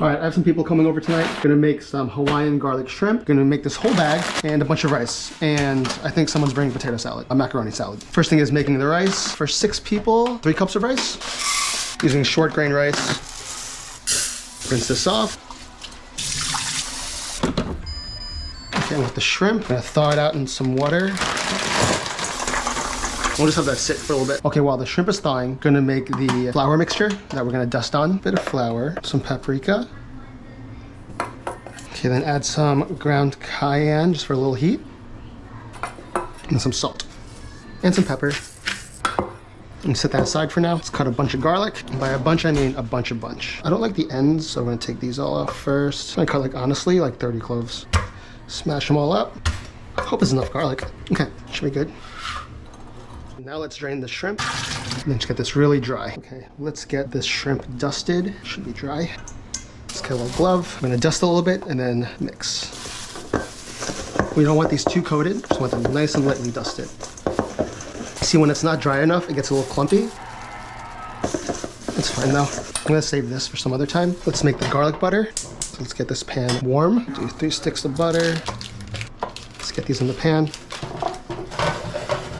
All right, I have some people coming over tonight. Gonna make some Hawaiian garlic shrimp. Gonna make this whole bag and a bunch of rice. And I think someone's bringing potato salad, a macaroni salad. First thing is making the rice. For 6 people, 3 cups of rice. Using short grain rice. Rinse this off. Okay, with the shrimp, I'm gonna thaw it out in some water. We'll just have that sit for a little bit. Okay, while the shrimp is thawing, gonna make the flour mixture that we're gonna dust on. Bit of flour, some paprika. Okay, then add some ground cayenne just for a little heat. And some salt. And some pepper. And set that aside for now. Let's cut a bunch of garlic. And by a bunch, I mean a bunch. I don't like the ends, so I'm gonna take these all off first. I'm gonna cut honestly, 30 cloves. Smash them all up. Hope there's enough garlic. Okay, should be good. Now let's drain the shrimp and then just get this really dry. Okay, let's get this shrimp dusted. Should be dry. Let's get a little glove. I'm gonna dust a little bit and then mix. We don't want these too coated, just want them nice and lightly dusted. See, when it's not dry enough, it gets a little clumpy. That's fine though. I'm gonna save this for some other time. Let's make the garlic butter. So let's get this pan warm. Do 3 sticks of butter. Let's get these in the pan.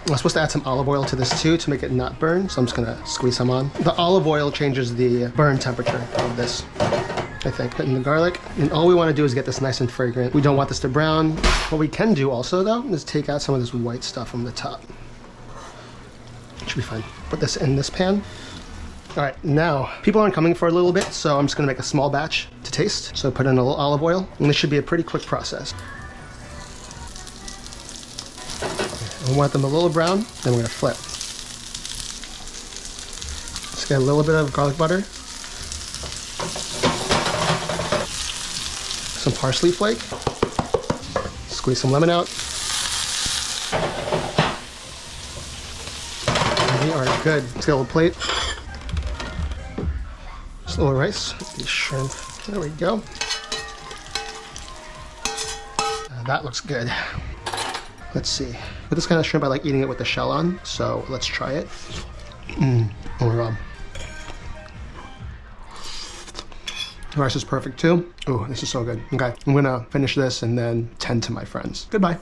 I'm supposed to add some olive oil to this too to make it not burn, so I'm just gonna squeeze some on. The olive oil changes the burn temperature of this, I think. Put in the garlic, and all we wanna do is get this nice and fragrant. We don't want this to brown. What we can do also though, is take out some of this white stuff from the top. Should be fine. Put this in this pan. All right, now, people aren't coming for a little bit, so I'm just gonna make a small batch to taste. So put in a little olive oil, and this should be a pretty quick process. We want them a little brown, then we're gonna flip. Let's get a little bit of garlic butter. Some parsley flake. Squeeze some lemon out. And we are good. Let's get a little plate. Just a little rice. These shrimp. There we go. That looks good. Let's see. With this kind of shrimp, I like eating it with the shell on, so let's try it. Oh my god. The rice is perfect too. Oh, this is so good. Okay, I'm gonna finish this and then tend to my friends. Goodbye.